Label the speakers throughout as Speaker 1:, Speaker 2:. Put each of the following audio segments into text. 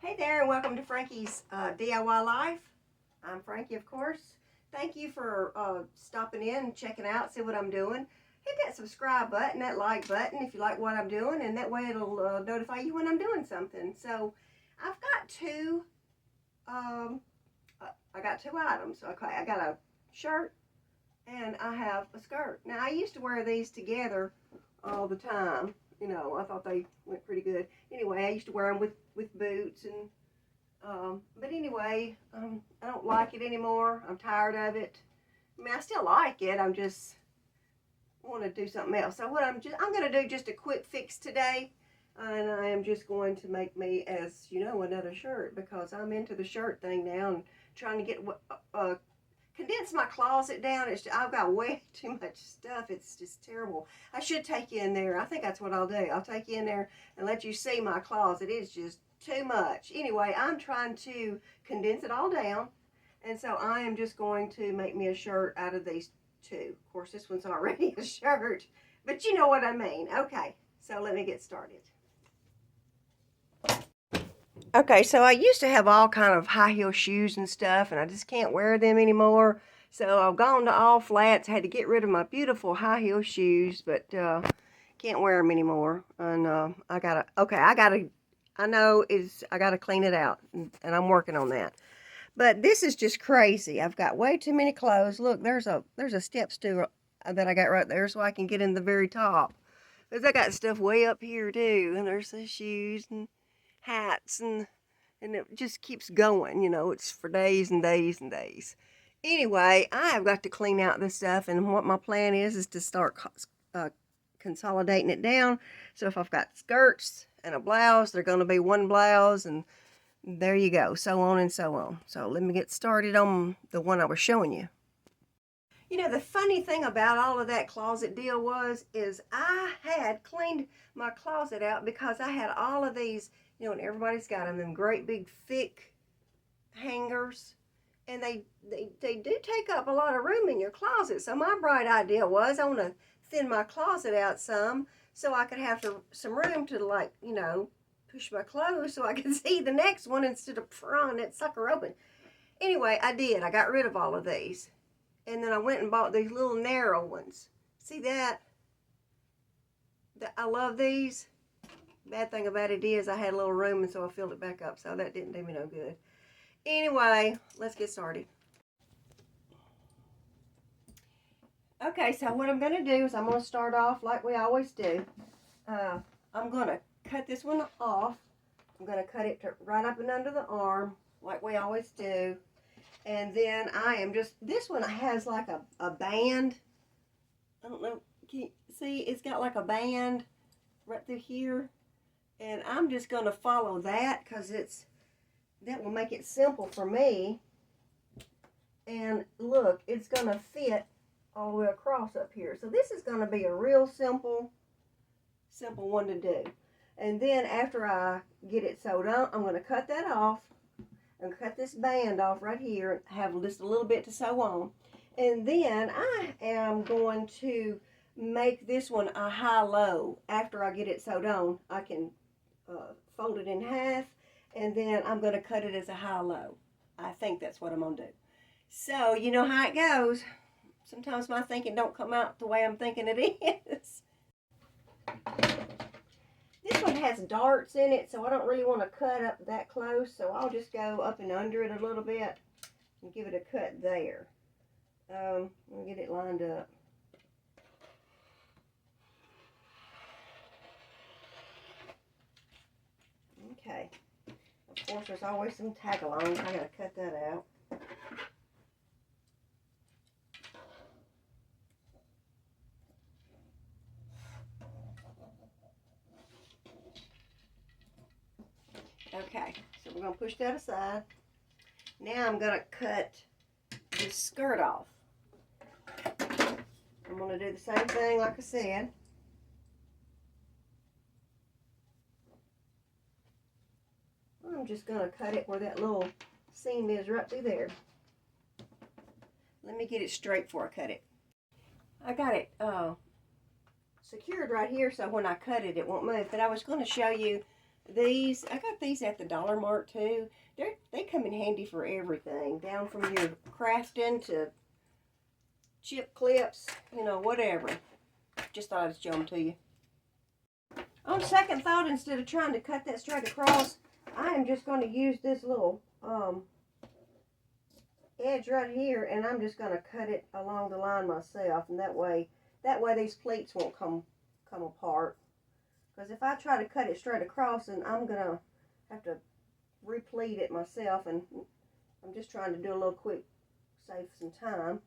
Speaker 1: Hey there, and welcome to Frankie's DIY Life. I'm Frankie, of course. Thank you for stopping in and checking out, see what I'm doing. Hit that subscribe button, that like button if you like what I'm doing, and that way it'll notify you when I'm doing something. So I've got I got two items. Okay, I got a shirt and I have a skirt. Now I used to wear these together all the time. You know, I thought they went pretty good. Anyway, I used to wear them with boots and but anyway, I don't like it anymore. I'm tired of it. I mean, I still like it. I'm just want to do something else. So what I'm going to do just a quick fix today, and I am just going to make me, as you know, another shirt because I'm into the shirt thing now and trying to get condense my closet down. I've got way too much stuff. It's just terrible. I should take you in there. I think that's what I'll do. I'll take you in there and let you see my closet. It's just too much. Anyway, I'm trying to condense it all down, and so I am just going to make me a shirt out of these two. Of course, this one's already a shirt, but you know what I mean. Okay, so let me get started. Okay, so I used to have all kind of high heel shoes and stuff, and I just can't wear them anymore. So I've gone to all flats. I had to get rid of my beautiful high heel shoes, but can't wear them anymore. And I gotta clean it out, and I'm working on that. But this is just crazy. I've got way too many clothes. Look, there's a step stool that I got right there so I can get in the very top. Because I got stuff way up here too, and there's the shoes and hats and it just keeps going, you know. It's for days and days and days. Anyway, I have got to clean out this stuff, and what my plan is to start consolidating it down. So if I've got skirts and a blouse, they're going to be one blouse, and there you go, so on and so on. So let me get started on the one I was showing you. You know, the funny thing about all of that closet deal is I had cleaned my closet out because I had all of these, you know, and everybody's got them great big thick hangers, and they do take up a lot of room in your closet. So my bright idea was I want to thin my closet out some so I could have some room to, like, you know, push my clothes so I could see the next one instead of prying that sucker open. Anyway, I did. I got rid of all of these. And then I went and bought these little narrow ones. See that? I love these. Bad thing about it is I had a little room, and so I filled it back up, so that didn't do me no good. Anyway, let's get started. Okay, so what I'm going to do is I'm going to start off like we always do. I'm going to cut this one off. I'm going to cut it right up and under the arm like we always do. And then this one has like a band. I don't know, can you see? It's got like a band right through here. And I'm just going to follow that because that will make it simple for me. And look, it's going to fit all the way across up here. So this is going to be a real simple one to do. And then after I get it sewed on, I'm going to cut that off and cut this band off right here, have just a little bit to sew on. And then I am going to make this one a high-low. After I get it sewed on, I can fold it in half, and then I'm going to cut it as a high-low. I think that's what I'm going to do. So, you know how it goes. Sometimes my thinking don't come out the way I'm thinking it is. This one has darts in it, so I don't really want to cut up that close, so I'll just go up and under it a little bit and give it a cut there. I'll get it lined up. Okay. Of course, there's always some tag-alongs. I gotta cut that out. Okay, so we're going to push that aside. Now I'm going to cut this skirt off. I'm going to do the same thing like I said. I'm just going to cut it where that little seam is right through there. Let me get it straight before I cut it. I got it secured right here so when I cut it, it won't move. But I was going to show you These, I got these at the Dollar Mart too. They come in handy for everything, down from your crafting to chip clips, you know, whatever. Just thought I'd show them to you. On second thought, instead of trying to cut that straight across, I am just going to use this little edge right here, and I'm just going to cut it along the line myself, and that way these pleats won't come apart. Because if I try to cut it straight across, then I'm going to have to repleat it myself, and I'm just trying to do a little quick, save some time,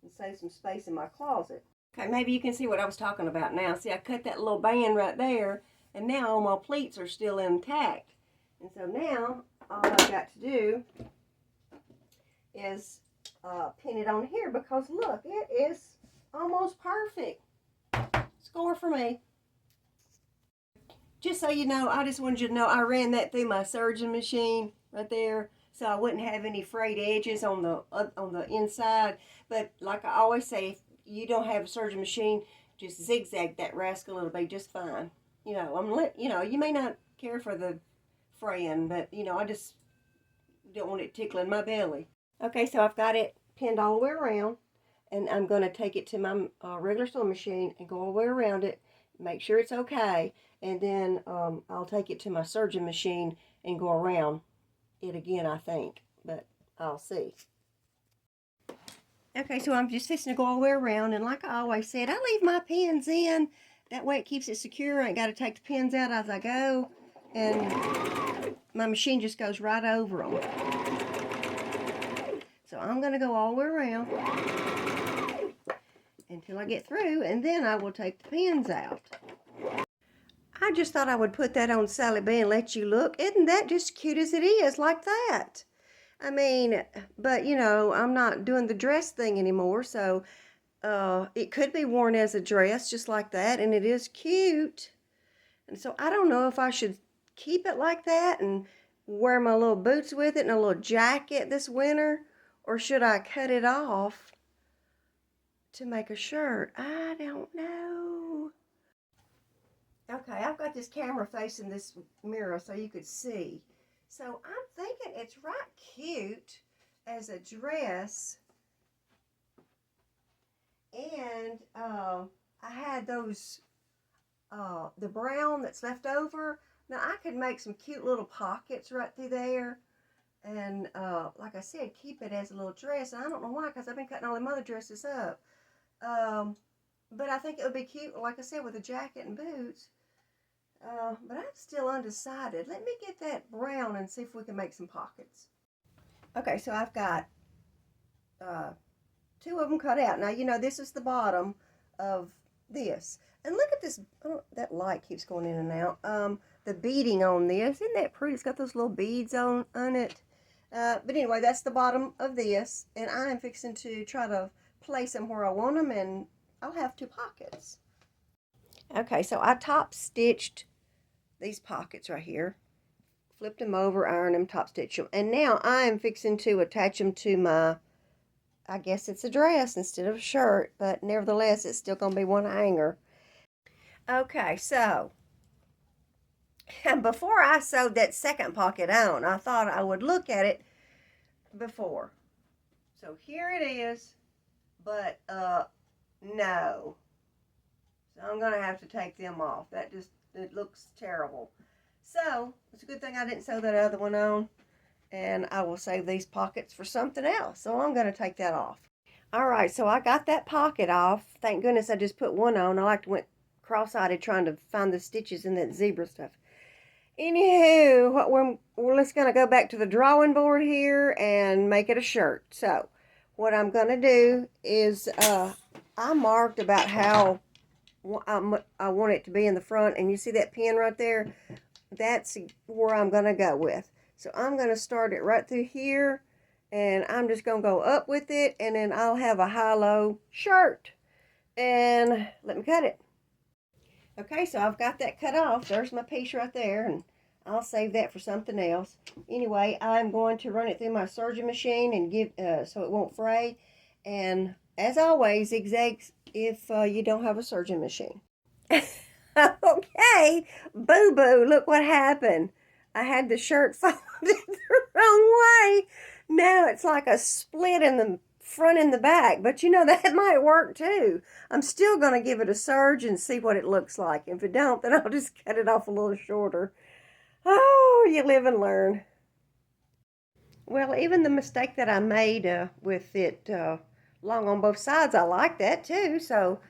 Speaker 1: and save some space in my closet. Okay, maybe you can see what I was talking about now. See, I cut that little band right there, and now all my pleats are still intact. And so now, all I've got to do is pin it on here, because look, it is almost perfect. Score for me. Just so you know, I just wanted you to know I ran that through my serging machine right there, so I wouldn't have any frayed edges on the inside. But like I always say, if you don't have a serging machine, just zigzag that rascal, it'll be just fine. You know, you may not care for the fraying, but you know, I just don't want it tickling my belly. Okay, so I've got it pinned all the way around, and I'm going to take it to my regular sewing machine and go all the way around it, make sure it's okay, and then I'll take it to my serging machine and go around it again, I think, but I'll see. Okay, so I'm just fixing to go all the way around, and like I always said, I leave my pins in. That way it keeps it secure. I ain't got to take the pins out as I go, and my machine just goes right over them. So I'm going to go all the way around until I get through, and then I will take the pins out. I just thought I would put that on Sally B and let you look. Isn't that just cute as it is, like that? I mean, but you know, I'm not doing the dress thing anymore, so it could be worn as a dress just like that, and it is cute. And so I don't know if I should keep it like that and wear my little boots with it and a little jacket this winter, or should I cut it off to make a shirt? I don't know. Okay, I've got this camera facing this mirror so you could see. So I'm thinking it's right cute as a dress. And I had those, the brown that's left over. Now I could make some cute little pockets right through there. And like I said, keep it as a little dress. And I don't know why, because I've been cutting all them other dresses up. But I think it would be cute, like I said, with a jacket and boots. But I'm still undecided. Let me get that brown and see if we can make some pockets. Okay, so I've got two of them cut out. Now, you know, this is the bottom of this. And look at this. Oh, that light keeps going in and out. The beading on this. Isn't that pretty? It's got those little beads on it. But anyway, that's the bottom of this. And I'm fixing to try to place them where I want them. And I'll have two pockets. Okay, so I top stitched these pockets right here. Flipped them over, ironed them, top stitched them. And now I'm fixing to attach them to my, I guess it's a dress instead of a shirt, but nevertheless, it's still going to be one hanger. Okay, so before I sewed that second pocket on, I thought I would look at it before. So here it is, but no. So I'm going to have to take them off. It looks terrible. So it's a good thing I didn't sew that other one on, and I will save these pockets for something else. So I'm going to take that off. All right, so I got that pocket off. Thank goodness I just put one on. I like to went cross-eyed trying to find the stitches in that zebra stuff. Anywho, we're just going to go back to the drawing board here and make it a shirt. So what I'm going to do is I marked about how I want it to be in the front, and you see that pin right there? That's where I'm going to go with. So I'm going to start it right through here, and I'm just going to go up with it, and then I'll have a high-low shirt. And let me cut it. Okay, so I've got that cut off. There's my piece right there, and I'll save that for something else. Anyway, I'm going to run it through my serging machine and give so it won't fray. And as always, zigzags if you don't have a serging machine. Okay, boo-boo, look what happened. I had the shirt folded the wrong way. Now it's like a split in the front and the back, but you know, that might work too. I'm still going to give it a serge and see what it looks like. If it don't, then I'll just cut it off a little shorter. Oh, you live and learn. Well, even the mistake that I made with it long on both sides, I like that too. So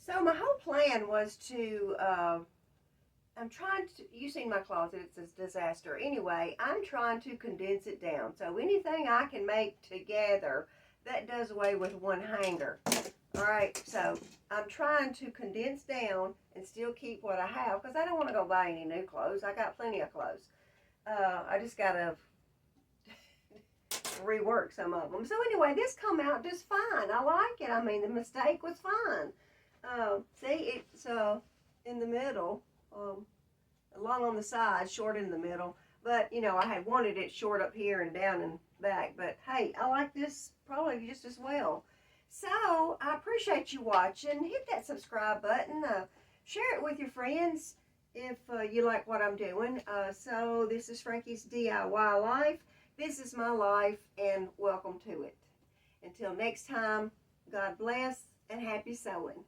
Speaker 1: my whole plan was to I'm trying to, you seen my closet, it's a disaster. Anyway, I'm trying to condense it down. So anything I can make together, that does away with one hanger. All right, so I'm trying to condense down and still keep what I have because I don't want to go buy any new clothes. I got plenty of clothes. I just got to rework some of them. So anyway, this come out just fine. I like it. I mean, the mistake was fine. See, it's in the middle. Long on the side, short in the middle. But, you know, I had wanted it short up here and down and back. But, hey, I like this probably just as well. So, I appreciate you watching. Hit that subscribe button. Share it with your friends if you like what I'm doing. So, this is Frankie's DIY Life. This is my life, and welcome to it. Until next time, God bless and happy sewing.